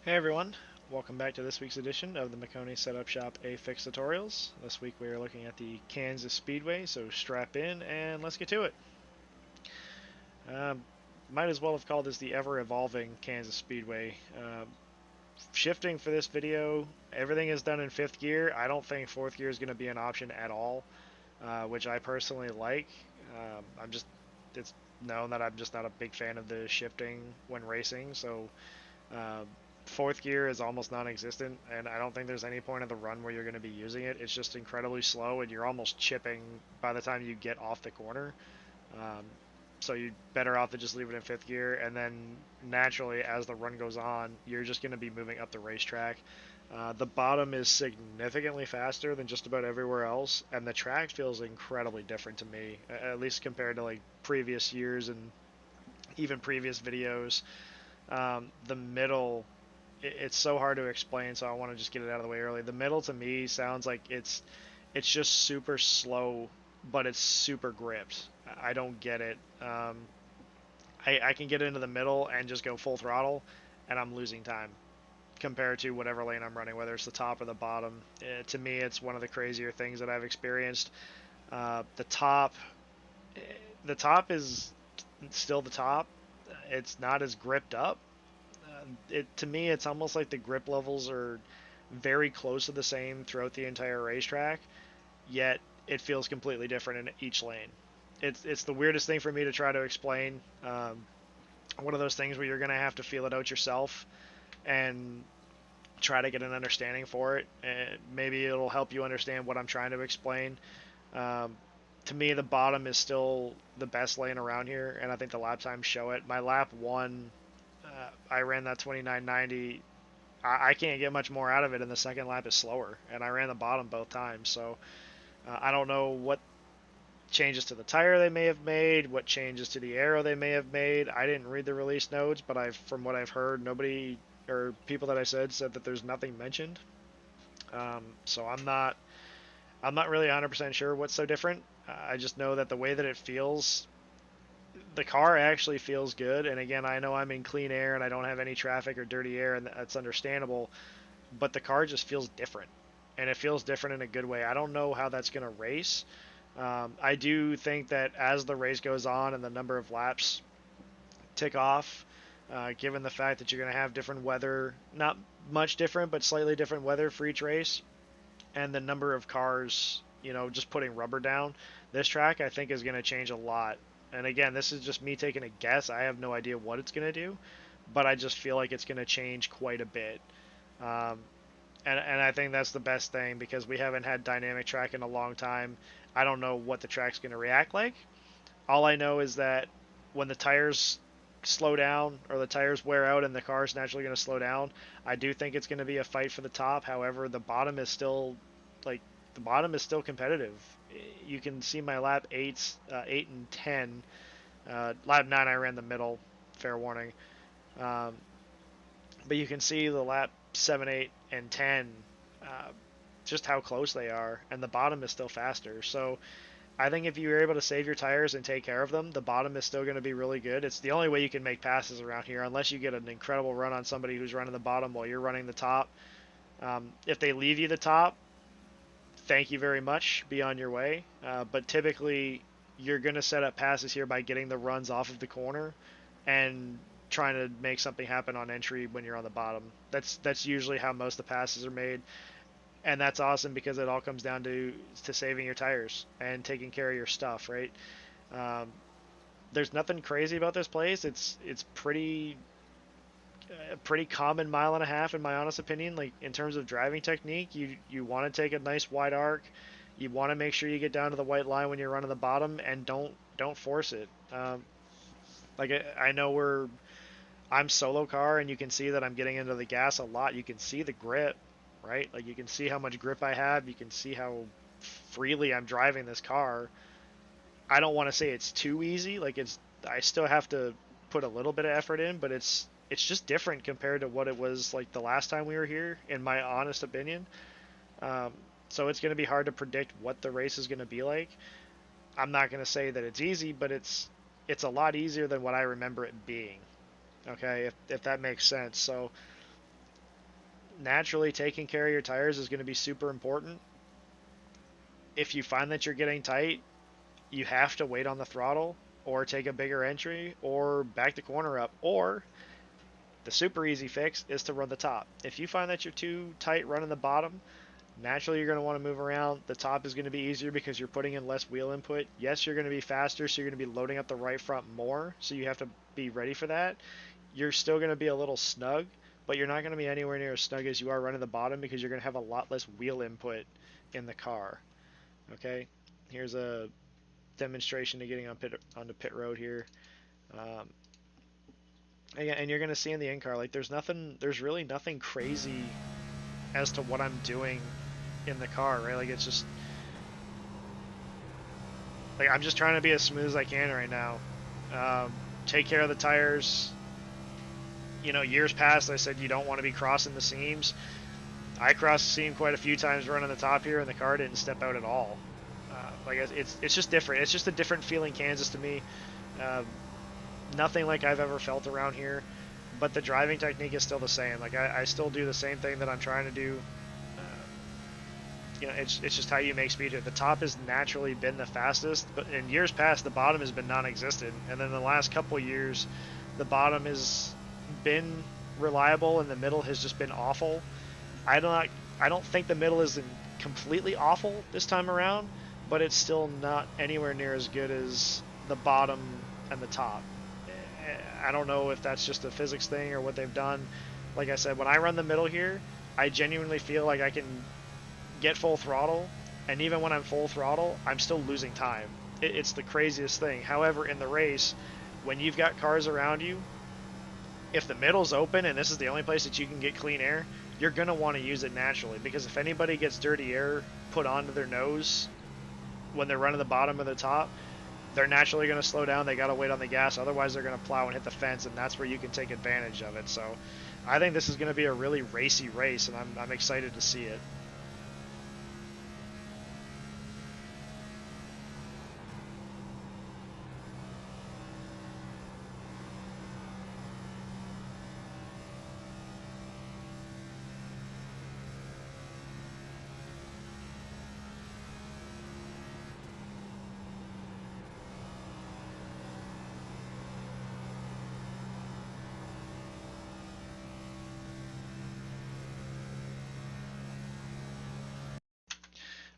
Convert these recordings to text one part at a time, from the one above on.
Hey everyone, welcome back to this week's edition of the Maconi Setup Shop A-Fix Tutorials. This week we are looking at the Kansas Speedway, so strap in and let's get to it. Um, might as well have called this the ever-evolving Kansas Speedway. Shifting for this video, everything is done in 5th gear. I don't think 4th gear is going to be an option at all, which I personally like. It's known that I'm just not a big fan of the shifting when racing, so uh, fourth gear is almost non-existent, and I don't think there's any point of the run where you're going to be using it. It's just incredibly slow, and you're almost chipping by the time you get off the corner. Um, so you're better off to just leave it in fifth gear, and then naturally, as the run goes on, you're just going to be moving up the racetrack. The bottom is significantly faster than just about everywhere else, and the track feels incredibly different to me, at least compared to like previous years and even previous videos. The middle, it's so hard to explain, so I want to just get it out of the way early. The middle to me sounds like it's just super slow, but it's super gripped. I don't get it. I can get into the middle and just go full throttle, and I'm losing time compared to whatever lane I'm running, whether it's the top or the bottom. To me, it's one of the crazier things that I've experienced. The top, eh, the top is still the top. It's not as gripped up. It to me, it's almost like the grip levels are very close to the same throughout the entire racetrack, yet it feels completely different in each lane. It's the weirdest thing for me to try to explain. One of those things where you're gonna have to feel it out yourself and try to get an understanding for it. And maybe it'll help you understand what I'm trying to explain. Um, to me, the bottom is still the best lane around here, and I think the lap times show it. My lap one, I ran that 29.90. I can't get much more out of it, and the second lap is slower, and I ran the bottom both times. So I don't know what changes to the tire they may have made, what changes to the aero they may have made. I didn't read the release notes, but from what I've heard, nobody or people that I said that there's nothing mentioned. So I'm not really 100% sure what's so different. I just know that the way that it feels, the car actually feels good. And again, I know I'm in clean air and I don't have any traffic or dirty air, and that's understandable. But the car just feels different, and it feels different in a good way. I don't know how that's going to race. I do think that as the race goes on and the number of laps tick off, given the fact that you're going to have different weather, not much different, but slightly different weather for each race, and the number of cars, just putting rubber down, this track I think is going to change a lot. And again, this is just me taking a guess. I have no idea what it's going to do, but I just feel like it's going to change quite a bit. Um, and I think that's the best thing because we haven't had dynamic track in a long time. I don't know what the track's going to react like. All I know is that when the tires slow down or the tires wear out and the car's naturally going to slow down, I do think it's going to be a fight for the top. However, like the bottom is still competitive. You can see my lap 8 and 10. Lap 9 I ran the middle, fair warning. Um, but you can see the lap 7, 8, and 10, uh, just how close they are, and the bottom is still faster. So I think if you're able to save your tires and take care of them, the bottom is still going to be really good. It's the only way you can make passes around here, unless you get an incredible run on somebody who's running the bottom while you're running the top. If they leave you the top, thank you very much. Be on your way. But typically, you're going to set up passes here by getting the runs off of the corner and trying to make something happen on entry when you're on the bottom. That's usually how most of the passes are made, and that's awesome because it all comes down to saving your tires and taking care of your stuff, right? Um, there's nothing crazy about this place. It's pretty common mile and a half in my honest opinion. Like in terms of driving technique, you want to take a nice wide arc. You want to make sure you get down to the white line when you're running the bottom, and don't force it. Like I know I'm solo car, and you can see that I'm getting into the gas a lot. You can see the grip, right? Like you can see how much grip I have. You can see how freely I'm driving this car. I don't want to say it's too easy. Like I still have to put a little bit of effort in, but it's just different compared to what it was like the last time we were here, in my honest opinion. Um, so it's going to be hard to predict what the race is going to be like. I'm not going to say that it's easy, but it's a lot easier than what I remember it being. Okay, if that makes sense. So naturally taking care of your tires is going to be super important. If you find that you're getting tight, you have to wait on the throttle or take a bigger entry or back the corner up, or the super easy fix is to run the top. If you find that you're too tight running the bottom, naturally you're going to want to move around. The top is going to be easier because you're putting in less wheel input. Yes, you're going to be faster, so you're going to be loading up the right front more, so you have to be ready for that. You're still going to be a little snug, but you're not going to be anywhere near as snug as you are running the bottom because you're going to have a lot less wheel input in the car. Okay, here's a demonstration to getting onto pit road here. Um, and you're going to see in the in-car, like there's really nothing crazy as to what I'm doing in the car, right? Like it's just, like I'm just trying to be as smooth as I can right now. Take care of the tires. You know, years past I said you don't want to be crossing the seams. I crossed the seam quite a few times running the top here, and the car didn't step out at all. Like it's just different. It's just a different feeling Kansas to me. Uh, Nothing like I've ever felt around here, but the driving technique is still the same. Like I still do the same thing that I'm trying to do. You know, it's just how you make speed here. The top has naturally been the fastest, but in years past, the bottom has been non-existent. And then the last couple years, the bottom has been reliable, and the middle has just been awful. I don't think the middle is completely awful this time around, but it's still not anywhere near as good as the bottom and the top. I don't know if that's just a physics thing or what they've done. Like I said, when I run the middle here, I genuinely feel like I can get full throttle, and even when I'm full throttle, I'm still losing time. It's the craziest thing. However, in the race, when you've got cars around you, if the middle's open and this is the only place that you can get clean air, you're going to want to use it naturally, because if anybody gets dirty air put onto their nose when they're running the bottom or the top, they're naturally going to slow down. They got to wait on the gas. Otherwise, they're going to plow and hit the fence, and that's where you can take advantage of it. So I think this is going to be a really racy race, and I'm excited to see it.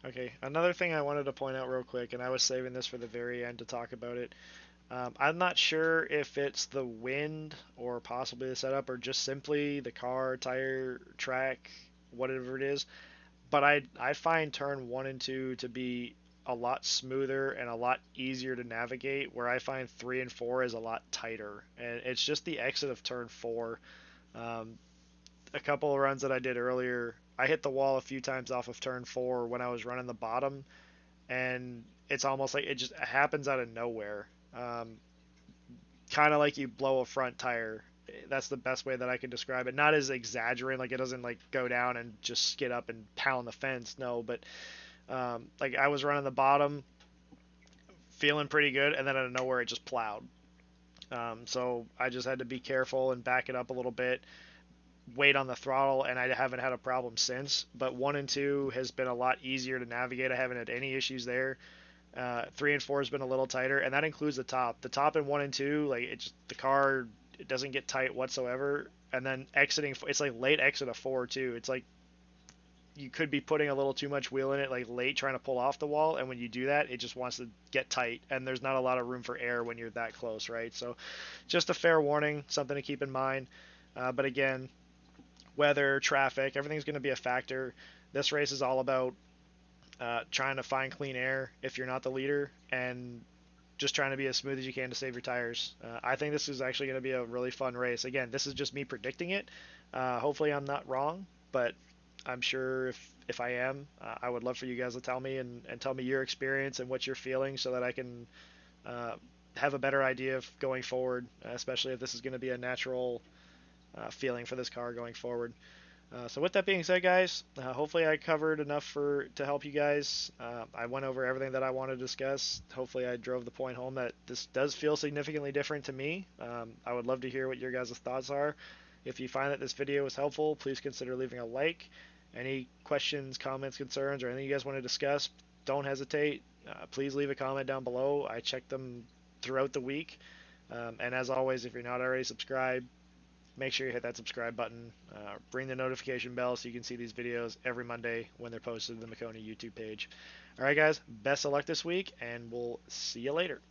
Okay, another thing I wanted to point out real quick, and I was saving this for the very end to talk about it. I'm not sure if it's the wind or possibly the setup or just simply the car, tire, track, whatever it is, but I find turn one and two to be a lot smoother and a lot easier to navigate, where I find three and four is a lot tighter. And it's just the exit of turn four. Um, a couple of runs that I did earlier, I hit the wall a few times off of turn four when I was running the bottom, and it's almost like it just happens out of nowhere. Kind of like you blow a front tire. That's the best way that I can describe it. Not as exaggerating, like it doesn't like go down and just skid up and pound the fence. No, but like I was running the bottom, feeling pretty good, and then out of nowhere it just plowed. So I just had to be careful and back it up a little bit, wait on the throttle, and I haven't had a problem since. But one and two has been a lot easier to navigate. I haven't had any issues there. Three and four has been a little tighter, and that includes the top. The top in one and two, like the car, it doesn't get tight whatsoever. And then exiting, it's like late exit of four too. It's like you could be putting a little too much wheel in it, like late trying to pull off the wall, and when you do that, it just wants to get tight, and there's not a lot of room for air when you're that close, right? So, just a fair warning, something to keep in mind. But again, weather, traffic, everything's going to be a factor. This race is all about trying to find clean air if you're not the leader, and just trying to be as smooth as you can to save your tires. I think this is actually going to be a really fun race. Again, this is just me predicting it. Hopefully, I'm not wrong, but I'm sure if I am, I would love for you guys to tell me and tell me your experience and what you're feeling, so that I can uh, have a better idea of going forward, especially if this is going to be a natural feeling for this car going forward. So with that being said, guys, hopefully I covered enough to help you guys. I went over everything that I wanted to discuss. Hopefully I drove the point home that this does feel significantly different to me. I would love to hear what your guys' thoughts are. If you find that this video was helpful, please consider leaving a like. Any questions, comments, concerns, or anything you guys want to discuss, don't hesitate. Please leave a comment down below. I check them throughout the week. And as always, if you're not already subscribed, make sure you hit that subscribe button. Ring the notification bell so you can see these videos every Monday when they're posted to the Maconi YouTube page. All right, guys, best of luck this week, and we'll see you later.